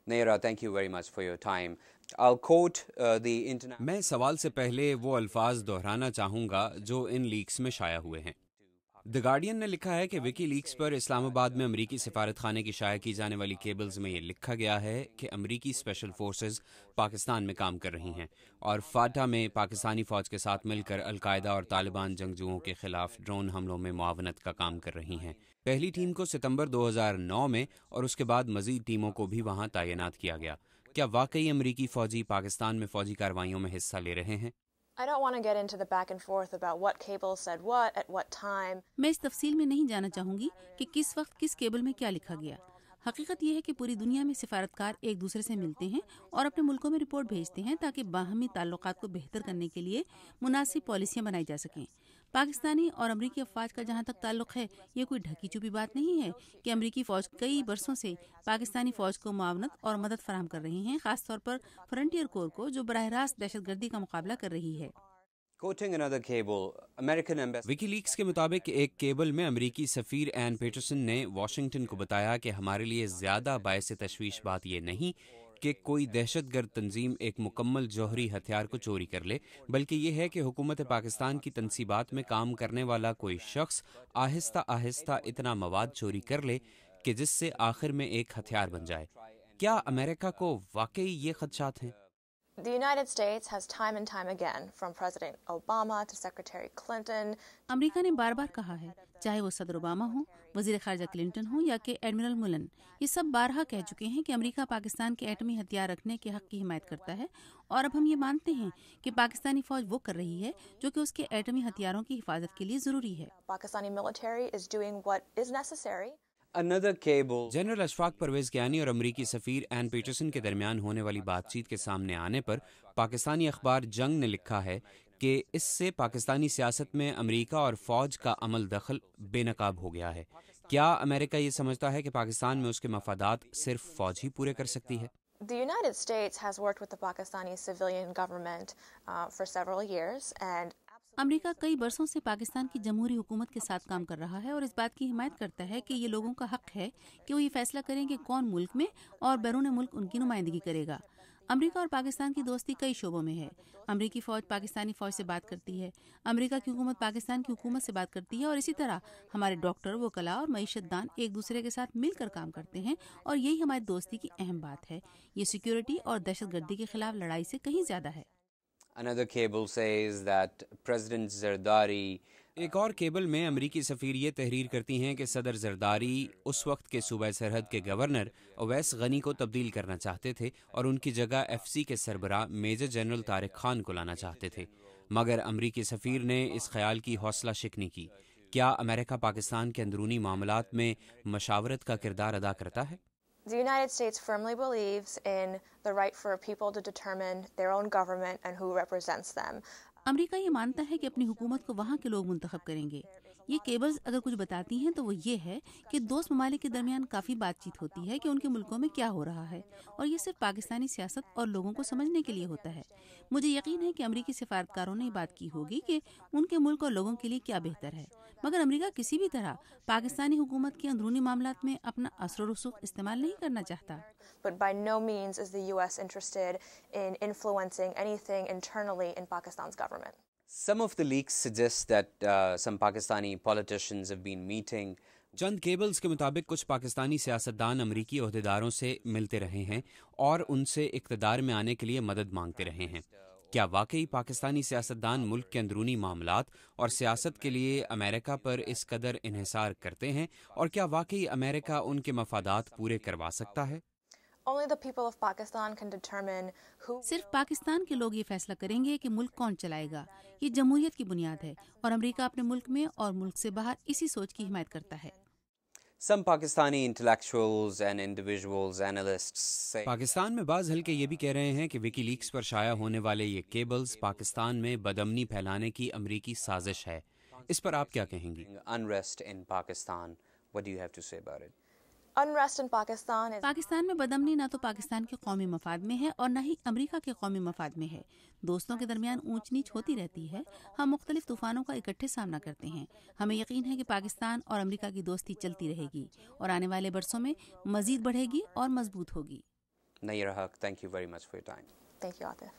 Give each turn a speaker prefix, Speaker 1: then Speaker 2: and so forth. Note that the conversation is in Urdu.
Speaker 1: Naira, thank you very much for your time. I'll quote the internet.
Speaker 2: میں سوال سے پہلے وہ الفاظ دہرانا چاہوں گا جو ان لیکس میں شائع ہوئے ہیں۔ دی گارڈین نے لکھا ہے کہ وکی لیکس پر اسلام آباد میں امریکی سفارت خانے کی شائع کی جانے والی کیبلز میں یہ لکھا گیا ہے کہ امریکی اسپیشل فورسز پاکستان میں کام کر رہی ہیں اور فاٹا میں پاکستانی فوج کے ساتھ مل کر القاعدہ اور طالبان جنگجوؤں کے خلاف ڈرون حملوں میں معاونت کا کام کر رہی ہیں۔ پہلی ٹیم کو ستمبر 2009 میں اور اس کے بعد مزید ٹیموں کو بھی وہاں تعینات کیا گیا۔ کیا واقعی امریکی فوجی پاکستان میں فوجی کارروائیوں میں حصہ لے رہے ہیں؟
Speaker 3: I don't want to get into the back and forth about what cable said what at what time.
Speaker 4: میں اس تفصیل میں نہیں جانا چاہوں گی کہ کس وقت کس کیبل میں کیا لکھا گیا۔ حقیقت یہ ہے کہ پوری دنیا میں سفارتکار ایک دوسرے سے ملتے ہیں اور اپنے ملکوں میں رپورٹ بھیجتے ہیں تاکہ باہمی تعلقات کو بہتر کرنے کے لیے مناسب پالیسیاں بنائی جا سکیں۔ پاکستانی اور امریکی افواج کا جہاں تک تعلق ہے، یہ کوئی ڈھکی چھپی بات نہیں ہے کہ امریکی فوج کئی برسوں سے پاکستانی فوج کو معاونت اور مدد فراہم کر رہی ہیں، خاص طور پر فرنٹیئر کور کو جو براہ راست دہشت گردی کا مقابلہ کر رہی ہے۔
Speaker 1: Quoting another cable, American embassy.
Speaker 2: وکی لیکس کے مطابق ایک کیبل میں امریکی سفیر این پیٹرسن نے واشنگٹن کو بتایا کہ ہمارے لیے زیادہ باعث تشویش بات یہ نہیں کہ کوئی دہشت گرد تنظیم ایک مکمل جوہری ہتھیار کو چوری کر لے، بلکہ یہ ہے کہ حکومت پاکستان کی تنصیبات میں کام کرنے والا کوئی شخص آہستہ آہستہ اتنا مواد چوری کر لے کہ جس سے آخر میں ایک ہتھیار بن جائے۔ کیا امریکہ کو واقعی یہ خدشات ہیں؟
Speaker 3: The United States has time and time again, from President Obama to Secretary Clinton.
Speaker 4: امریکہ نے بار بار کہا ہے، چاہے وہ صدر اوباما ہوں، وزیر خارجہ کلنٹن ہوں یا کہ ایڈمرل ملن، یہ سب بارہا کہہ چکے ہیں کہ امریکہ پاکستان کے ایٹمی ہتھیار رکھنے کے حق کی حمایت کرتا ہے، اور اب ہم یہ مانتے ہیں کہ پاکستانی فوج وہ کر رہی ہے جو کہ اس کے ایٹمی ہتھیاروں کی حفاظت کے لیے ضروری ہے۔
Speaker 3: Pakistani military is doing what is necessary.
Speaker 1: Another cable.
Speaker 2: General Ashfaq Pervez Kayani اور امریکی سفیر این پیٹرسن کے درمیان ہونے والی بات چیت کے سامنے آنے پر پاکستانی اخبار جنگ نے لکھا ہے کہ اس سے پاکستانی سیاست میں امریکہ اور فوج کا عمل دخل بے نقاب ہو گیا ہے۔ کیا امریکہ یہ سمجھتا ہے کہ پاکستان میں اس کے مفادات صرف فوج ہی پورے کر سکتی ہے؟
Speaker 3: The United States has worked with the Pakistani civilian government for several years, and
Speaker 4: امریکہ کئی برسوں سے پاکستان کی جمہوری حکومت کے ساتھ کام کر رہا ہے اور اس بات کی حمایت کرتا ہے کہ یہ لوگوں کا حق ہے کہ وہ یہ فیصلہ کریں کہ کون ملک میں اور بیرون ملک ان کی نمائندگی کرے گا۔ امریکہ اور پاکستان کی دوستی کئی شعبوں میں ہے۔ امریکی فوج پاکستانی فوج سے بات کرتی ہے، امریکہ کی حکومت پاکستان کی حکومت سے بات کرتی ہے، اور اسی طرح ہمارے ڈاکٹر، وکلاء اور معیشت دان ایک دوسرے کے ساتھ مل کر کام کرتے ہیں، اور یہی ہماری دوستی کی اہم بات ہے۔ یہ سیکیورٹی اور دہشت گردی کے خلاف لڑائی سے کہیں زیادہ ہے۔
Speaker 1: Another cable says that President Zardari.
Speaker 2: ایک اور کیبل میں امریکی سفیر یہ تحریر کرتی ہیں کہ صدر زرداری اس وقت کے صوبہ سرحد کے گورنر اویس غنی کو تبدیل کرنا چاہتے تھے اور ان کی جگہ ایف سی کے سربراہ میجر جنرل طارق خان کو لانا چاہتے تھے، مگر امریکی سفیر نے اس خیال کی حوصلہ شکنی کی۔ کیا امریکہ پاکستان کے اندرونی معاملات میں مشاورت کا کردار ادا کرتا ہے؟
Speaker 3: the United States firmly believes in the right for people to determine their own government and who represents them.
Speaker 4: امریکہ یہ مانتا ہے کہ اپنی حکومت کو وہاں کے لوگ منتخب کریں گے۔ یہ کیبلز اگر کچھ بتاتی ہیں تو وہ یہ ہے کہ دوست ممالک کے درمیان کافی بات چیت ہوتی ہے کہ ان کے ملکوں میں کیا ہو رہا ہے، اور یہ صرف پاکستانی سیاست اور لوگوں کو سمجھنے کے لیے ہوتا ہے۔ مجھے یقین ہے کہ امریکی سفارتکاروں نے یہ بات کی ہوگی کہ ان کے ملک اور لوگوں کے لیے کیا بہتر ہے، مگر امریکہ کسی بھی طرح پاکستانی حکومت کے اندرونی معاملات میں اپنا اثر و رسوخ استعمال نہیں کرنا چاہتا۔
Speaker 3: But by no means is the U.S. interested in influencing anything internally in Pakistan's government.
Speaker 1: Some of the leaks suggest that some Pakistani politicians have been meeting.
Speaker 2: چند کیبلز کے مطابق کچھ پاکستانی سیاستدان امریکی عہدیداروں سے ملتے رہے ہیں اور ان سے اقتدار میں آنے کے لیے مدد مانگتے رہے ہیں۔ کیا واقعی پاکستانی سیاستدان ملک کے اندرونی معاملات اور سیاست کے لیے امریکہ پر اس قدر انحصار کرتے ہیں، اور کیا واقعی امریکہ ان کے مفادات پورے کروا سکتا ہے؟
Speaker 3: Only the people of Pakistan can determine who.
Speaker 4: صرف پاکستان کے لوگ یہ فیصلہ کریں گے کہ ملک کون چلائے گا۔ یہ جمہوریت کی بنیاد ہے، اور امریکہ اپنے ملک میں اور ملک سے باہر اسی سوچ کی حمایت کرتا ہے۔
Speaker 1: Some Pakistani intellectuals and individuals, analysts say.
Speaker 2: Pakistan میں بعض حلقے یہ بھی کہہ رہے ہیں کہ وکی لیکس پر شائع ہونے والے یہ کیبلز پاکستان میں بدامنی پھیلانے کی امریکی سازش ہے۔ اس پر آپ کیا کہیں گی؟
Speaker 1: Unrest in Pakistan. What do you have to say about it?
Speaker 3: Unrest in Pakistan is.
Speaker 4: Pakistan میں بدامنی نہ تو پاکستان کے قومی مفاد میں ہے اور نہ ہی امریکہ کے قومی مفاد میں ہے۔ دوستوں کے درمیان اونچ نیچ ہوتی رہتی ہے، ہم مختلف طوفانوں کا اکٹھے سامنا کرتے ہیں۔ ہمیں یقین ہے کہ پاکستان اور امریکہ کی دوستی چلتی رہے گی اور آنے والے برسوں میں مزید بڑھے گی اور مضبوط ہوگی۔
Speaker 1: Nayyar Haq, thank you very much for your time.
Speaker 3: Thank you, Atif.